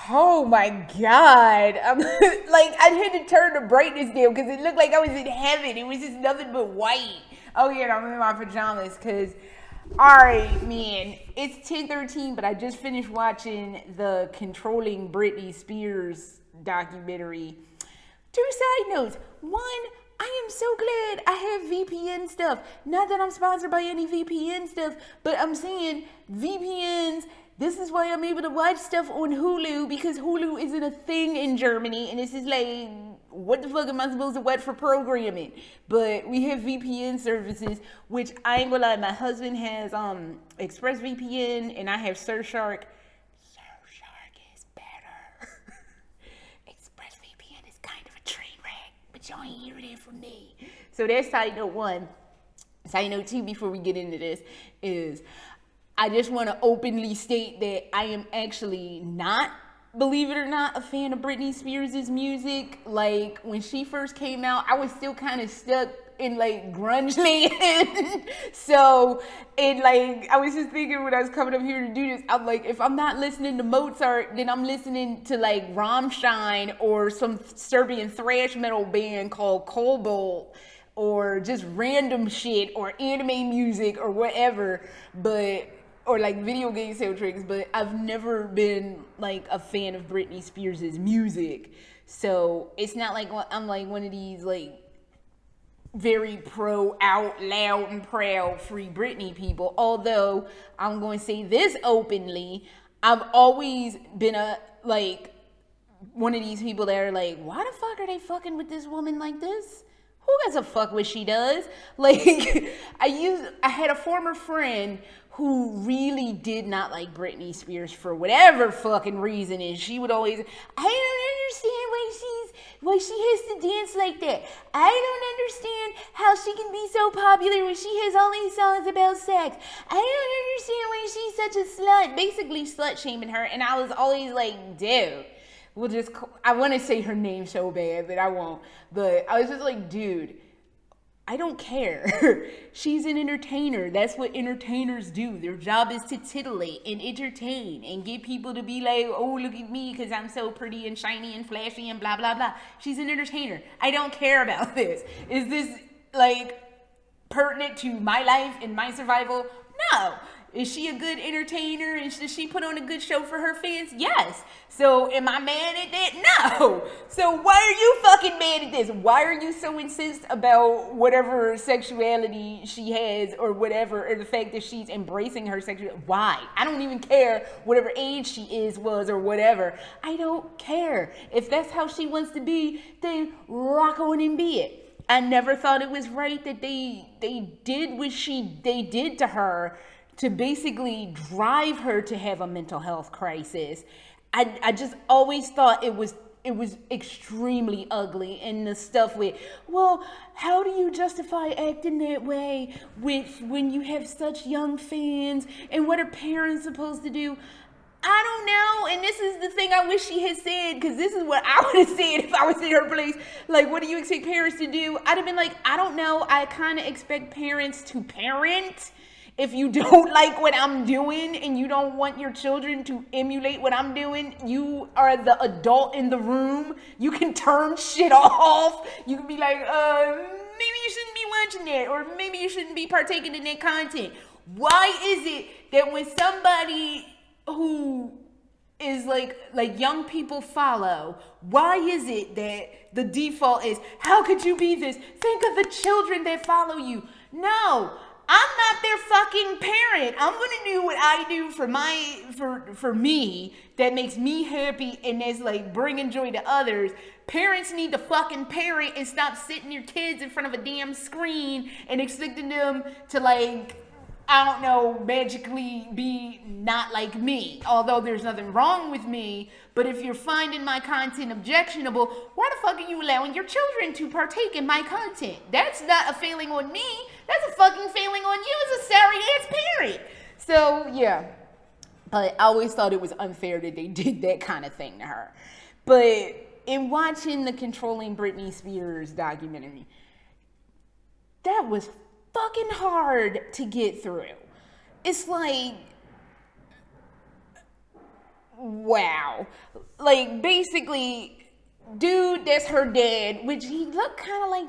Oh my God. I'm like, I had to turn the brightness down because it looked like I was in heaven. It was just nothing but white. Oh yeah, and I'm in my pajamas because, all right, man, it's 10:13, but I just finished watching the Controlling Britany Spears documentary. Two side notes. One, I am so glad I have VPN stuff. Not that I'm sponsored by any VPN stuff, but I'm saying VPNs. This is why I'm able to watch stuff on Hulu, because Hulu isn't a thing in Germany, and this is like, what the fuck am I supposed to watch for programming? But we have VPN services, which I ain't gonna lie, my husband has ExpressVPN, and I have Surfshark. Surfshark is better. ExpressVPN is kind of a train wreck, but y'all ain't hearing it from me. So that's side note one. Side note two, before we get into this, is I just want to openly state that I am actually not, believe it or not, a fan of Britney Spears' music. Like, when she first came out, I was still kind of stuck in like grunge land. So, and like, I was just thinking when I was coming up here to do this, I'm like, if I'm not listening to Mozart, then I'm listening to like Rammstein or some Serbian thrash metal band called Cobalt, or just random shit, or anime music, or whatever. But or like video game soundtracks, but I've never been like a fan of Britney Spears' music. So it's not like I'm like one of these like very pro, out loud and proud free Britney people. Although I'm going to say this openly, I've always been a like one of these people that are like, why the fuck are they fucking with this woman like this? Who gives a fuck what she does? Like, I had a former friend who really did not like Britney Spears for whatever fucking reason, and she would always, I don't understand why she has to dance like that. I don't understand how she can be so popular when she has all these songs about sex. I don't understand why she's such a slut. Basically slut shaming her, and I was always like, dude. I want to say her name so bad, but I won't. But I was just like, dude, I don't care. She's an entertainer. That's what entertainers do. Their job is to titillate and entertain and get people to be like, oh, look at me because I'm so pretty and shiny and flashy and blah, blah, blah. She's an entertainer. I don't care about this. Is this like pertinent to my life and my survival? No. Is she a good entertainer and does she put on a good show for her fans? Yes. So am I mad at that? No. So why are you fucking mad at this? Why are you so incensed about whatever sexuality she has or whatever, or the fact that she's embracing her sexuality? Why? I don't even care whatever age she was or whatever. I don't care. If that's how she wants to be, then rock on and be it. I never thought it was right that they did what they did to her to basically drive her to have a mental health crisis. I just always thought it was extremely ugly. And the stuff with, well, how do you justify acting that way when you have such young fans, and what are parents supposed to do? I don't know, and this is the thing I wish she had said, because this is what I would have said if I was in her place. Like, what do you expect parents to do? I'd have been like, I don't know, I kind of expect parents to parent. If you don't like what I'm doing and you don't want your children to emulate what I'm doing, you are the adult in the room. You can turn shit off. You can be like, maybe you shouldn't be watching that, or maybe you shouldn't be partaking in that content. Why is it that when somebody who is like young people follow, why is it that the default is, how could you be this? Think of the children that follow you. No. I'm not their fucking parent. I'm gonna do what I do for me that makes me happy and that's like bringing joy to others. Parents need to fucking parent and stop sitting your kids in front of a damn screen and expecting them to like, I don't know, magically be not like me. Although there's nothing wrong with me, but if you're finding my content objectionable, why the fuck are you allowing your children to partake in my content? That's not a failing on me. That's a fucking failing on you as a sorry ass parent. So yeah, but I always thought it was unfair that they did that kind of thing to her. But in watching the Controlling Britany Spears documentary, that was fucking hard to get through. It's like, wow. like basically, dude, that's her dad, which he looked kind of like,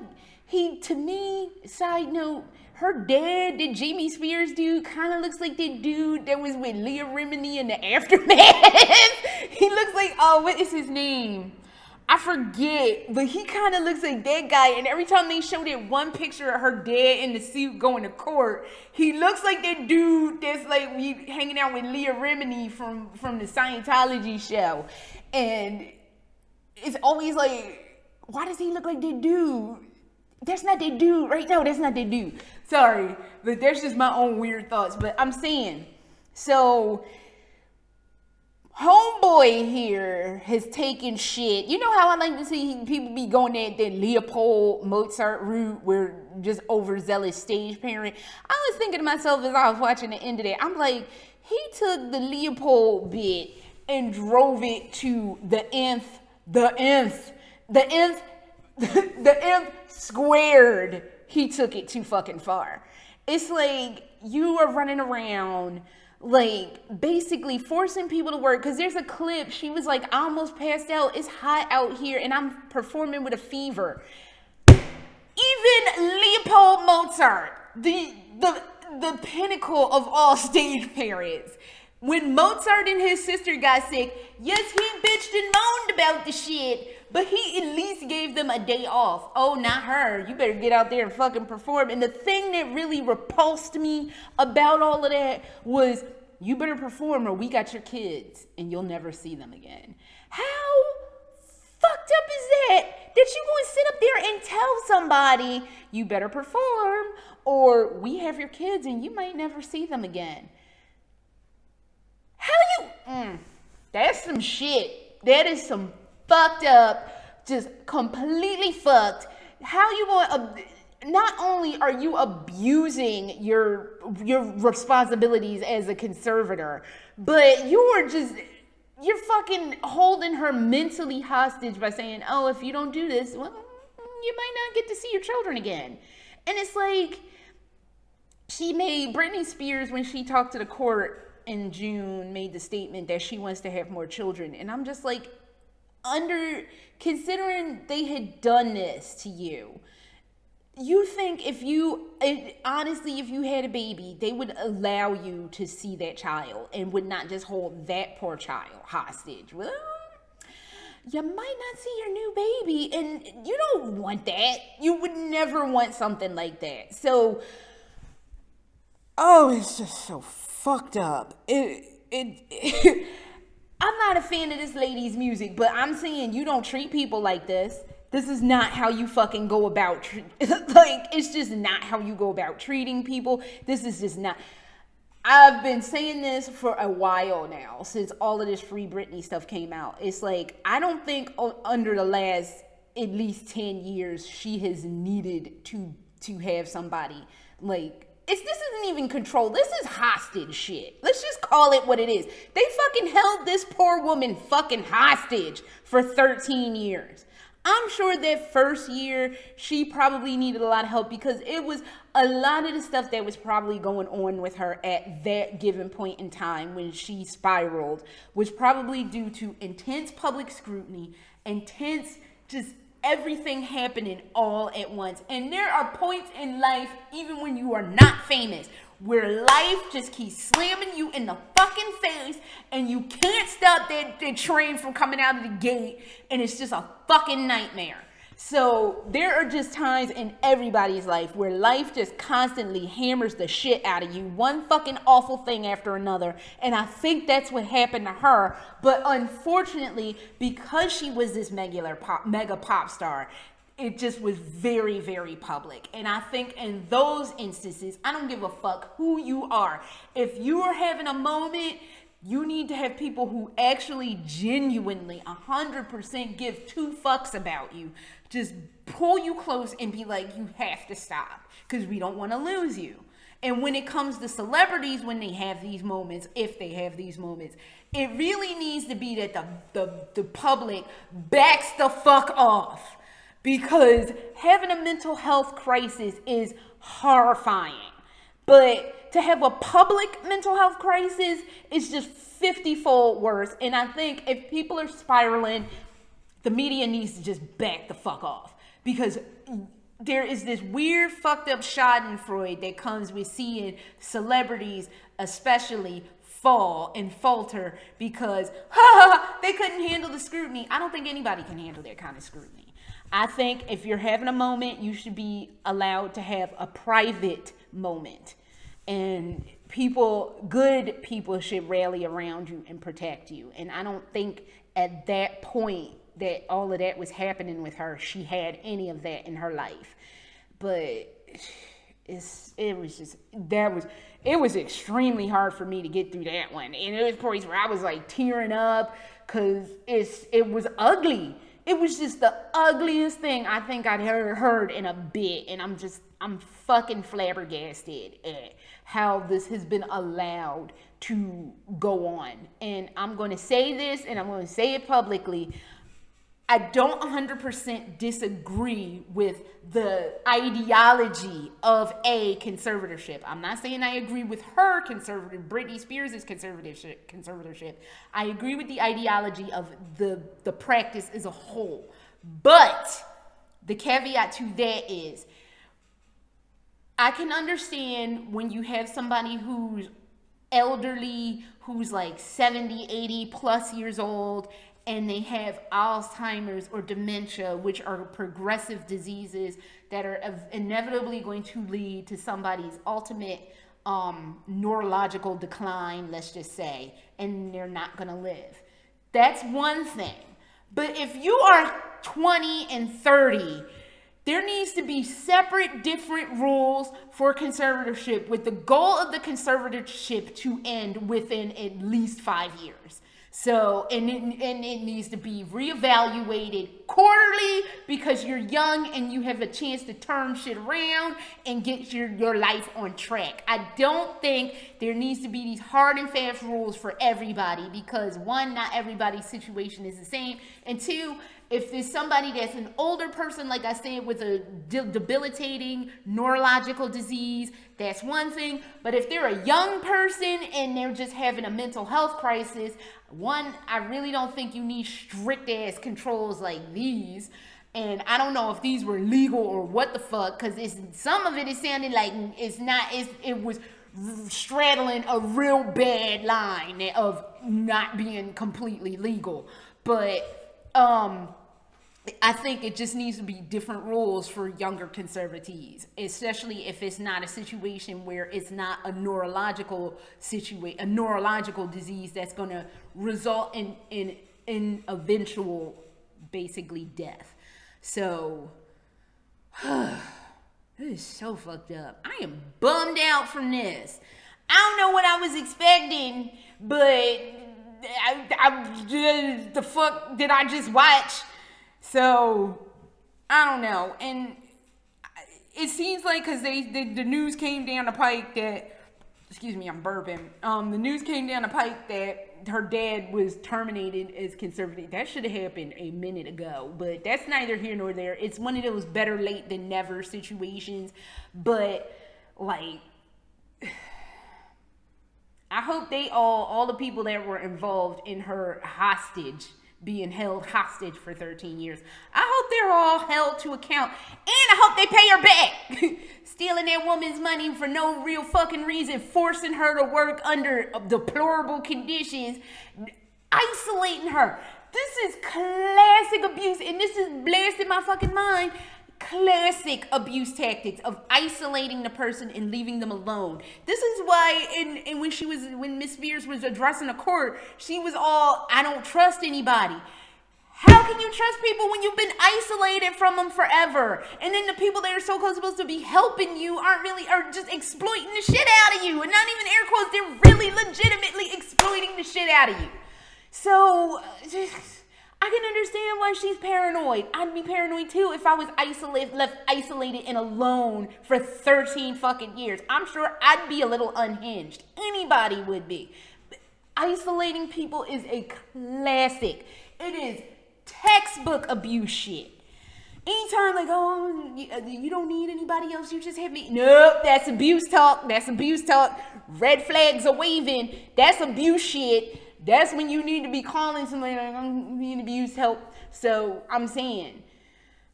to me, side note, her dad, the Jamie Spears dude, kind of looks like the dude that was with Leah Remini in the Aftermath. He looks like, what is his name? I forget, but he kind of looks like that guy. And every time they show that one picture of her dad in the suit going to court, he looks like that dude that's like hanging out with Leah Remini from the Scientology show. And it's always like, why does he look like that dude? That's not that dude, right? No, that's not that dude. Sorry, but that's just my own weird thoughts. But I'm saying, so homeboy here has taken shit. You know how I like to see people be going that Leopold Mozart route, where just overzealous stage parent. I was thinking to myself as I was watching the end of that, I'm like, he took the Leopold bit and drove it to the nth squared. He took it too fucking far. It's like you are running around like basically forcing people to work, because there's a clip, she was like, I almost passed out, it's hot out here and I'm performing with a fever. Even Leopold Mozart, the pinnacle of all stage parents, when Mozart and his sister got sick, yes, he bitched and moaned about the shit, but he at least gave them a day off. Oh, not her. You better get out there and fucking perform. And the thing that really repulsed me about all of that was, you better perform or we got your kids and you'll never see them again. How fucked up is that? That you going to sit up there and tell somebody, you better perform or we have your kids and you might never see them again. How you... That's some shit. That is some fucked up, just completely fucked. How you going? Not only are you abusing your responsibilities as a conservator, but you're fucking holding her mentally hostage by saying, oh, if you don't do this, well, you might not get to see your children again. And it's like, Britney Spears, when she talked to the court in June, made the statement that she wants to have more children. And I'm just like, considering they had done this to you, you think honestly, if you had a baby, they would allow you to see that child and would not just hold that poor child hostage. Well, you might not see your new baby, and you don't want that. You would never want something like that. So, it's just so fucked up. I'm not a fan of this lady's music, but I'm saying you don't treat people like this. This is not how you fucking go about, it's just not how you go about treating people. This is just not. I've been saying this for a while now, since all of this Free Britney stuff came out. It's like, I don't think under the last at least 10 years, she has needed to have somebody like, this isn't even control. This is hostage shit. Let's just call it what it is. They fucking held this poor woman fucking hostage for 13 years. I'm sure that first year she probably needed a lot of help, because it was a lot of the stuff that was probably going on with her at that given point in time when she spiraled was probably due to intense public scrutiny, intense just everything happening all at once. And there are points in life, even when you are not famous, where life just keeps slamming you in the fucking face and you can't stop that train from coming out of the gate, and it's just a fucking nightmare. So there are just times in everybody's life where life just constantly hammers the shit out of you, one fucking awful thing after another. And I think that's what happened to her. But unfortunately, because she was this mega pop star, it just was very, very public. And I think in those instances, I don't give a fuck who you are. If you are having a moment, you need to have people who actually genuinely 100% give two fucks about you. Just pull you close and be like, you have to stop, because we don't want to lose you. And when it comes to celebrities, when they have these moments, if they have these moments, it really needs to be that the public backs the fuck off, because having a mental health crisis is horrifying. But to have a public mental health crisis is just 50-fold worse. And I think if people are spiraling, the media needs to just back the fuck off, because there is this weird fucked up schadenfreude that comes with seeing celebrities especially fall and falter because they couldn't handle the scrutiny. I don't think anybody can handle that kind of scrutiny. I think if you're having a moment, you should be allowed to have a private moment. And good people should rally around you and protect you. And I don't think at that point that all of that was happening with her, she had any of that in her life. But it was extremely hard for me to get through that one. And there was points where I was like tearing up because it was ugly. It was just the ugliest thing I think I'd heard in a bit. And I'm fucking flabbergasted at how this has been allowed to go on. And I'm going to say this, and I'm going to say it publicly. I don't 100% disagree with the ideology of a conservatorship. I'm not saying I agree with her Britney Spears' conservatorship. I agree with the ideology of the practice as a whole. But the caveat to that is, I can understand when you have somebody who's elderly, who's like 70, 80 plus years old, and they have Alzheimer's or dementia, which are progressive diseases that are inevitably going to lead to somebody's ultimate neurological decline, let's just say, and they're not going to live. That's one thing. But if you are 20 and 30, there needs to be separate, different rules for conservatorship, with the goal of the conservatorship to end within at least 5 years. So, and it needs to be reevaluated quarterly, because you're young and you have a chance to turn shit around and get your life on track. I don't think there needs to be these hard and fast rules for everybody, because one, not everybody's situation is the same. And two, if there's somebody that's an older person, like I said, with a debilitating neurological disease, that's one thing. But if they're a young person and they're just having a mental health crisis, one, I really don't think you need strict ass controls like these. And I don't know if these were legal or what the fuck, because some of it is sounding like it was straddling a real bad line of not being completely legal. But I think it just needs to be different rules for younger conservatees, especially if it's not a situation where it's not a neurological disease that's going to result in eventual, basically, death. So, this is so fucked up. I am bummed out from this. I don't know what I was expecting, but the fuck did I just watch? So, I don't know. And it seems like, because the news came down the pike that, excuse me, I'm burping. The news came down the pike that her dad was terminated as conservative. That should have happened a minute ago, but that's neither here nor there. It's one of those better late than never situations. But, like, I hope all the people that were involved in her being held hostage for 13 years, I hope they're all held to account, and I hope they pay her back. Stealing that woman's money for no real fucking reason, forcing her to work under deplorable conditions, isolating her. This is classic abuse, and this is blasted my fucking mind. Classic abuse tactics of isolating the person and leaving them alone. This is why when Miss Spears was addressing the court, she was all, I don't trust anybody. How can you trust people when you've been isolated from them forever? And then the people that are supposed to be helping you are just exploiting the shit out of you. And not even air quotes, they're really legitimately exploiting the shit out of you. So, I can understand why she's paranoid. I'd be paranoid too if I was left isolated and alone for 13 fucking years. I'm sure I'd be a little unhinged. Anybody would be. But isolating people is a classic. It is textbook abuse shit. anytime like, oh, you don't need anybody else, you just have me. Nope, that's abuse talk. That's abuse talk. Red flags are waving. That's abuse shit. That's when you need to be calling somebody like, I'm being abused, help. So I'm saying,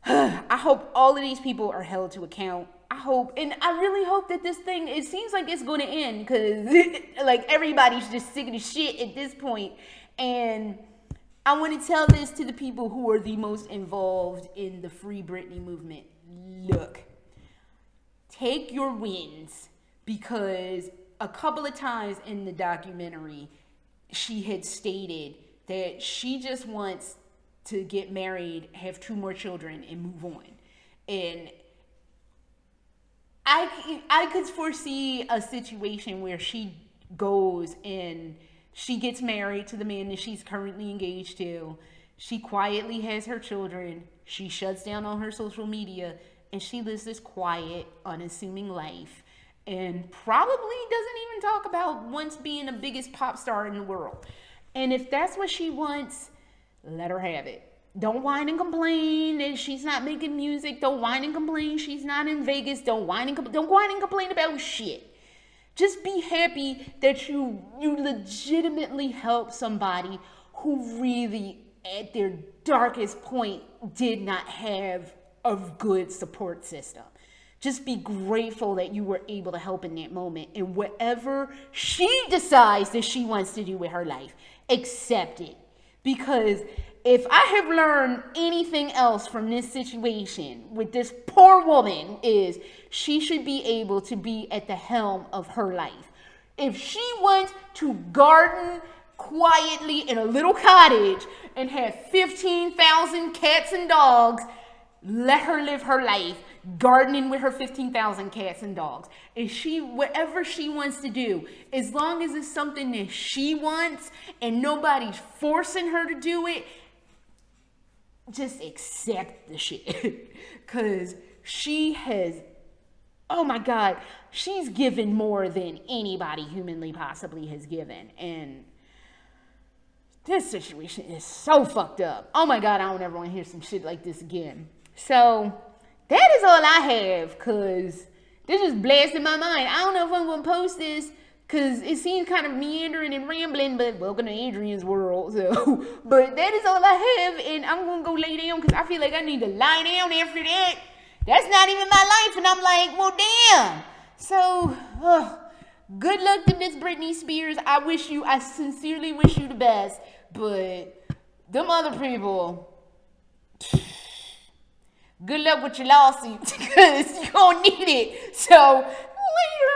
I hope all of these people are held to account. I hope, and I really hope that this thing, it seems like it's going to end because like everybody's just sick of the shit at this point. And I want to tell this to the people who are the most involved in the Free Britney movement. Look, take your wins, because a couple of times in the documentary, she had stated that she just wants to get married, have 2 more children, and move on. And I could foresee a situation where she goes and she gets married to the man that she's currently engaged to. She quietly has her children. She shuts down on her social media, and she lives this quiet, unassuming life, and probably doesn't even talk about once being the biggest pop star in the world. And if that's what she wants, let her have it. Don't whine and complain that she's not making music. Don't whine and complain she's not in Vegas. Don't whine and complain about shit. Just be happy that you legitimately help somebody who really, at their darkest point, did not have a good support system. Just be grateful that you were able to help in that moment. And whatever she decides that she wants to do with her life, accept it. Because if I have learned anything else from this situation with this poor woman, is she should be able to be at the helm of her life. If she wants to garden quietly in a little cottage and have 15,000 cats and dogs, let her live her life gardening with her 15,000 cats and dogs. Whatever she wants to do, as long as it's something that she wants and nobody's forcing her to do it, just accept the shit. Because she has, oh my God, she's given more than anybody humanly possibly has given. And this situation is so fucked up. Oh my God, I don't ever want to hear some shit like this again. So that is all I have, because this just blasted my mind. I don't know if I'm going to post this, because it seems kind of meandering and rambling, but welcome to Adrian's world. So, but that is all I have, and I'm going to go lay down, because I feel like I need to lie down after that. That's not even my life, and I'm like, well, damn. So, good luck to Miss Britney Spears. I sincerely wish you the best, but them other people, good luck with your lawsuits, because you're going to need it. So, later.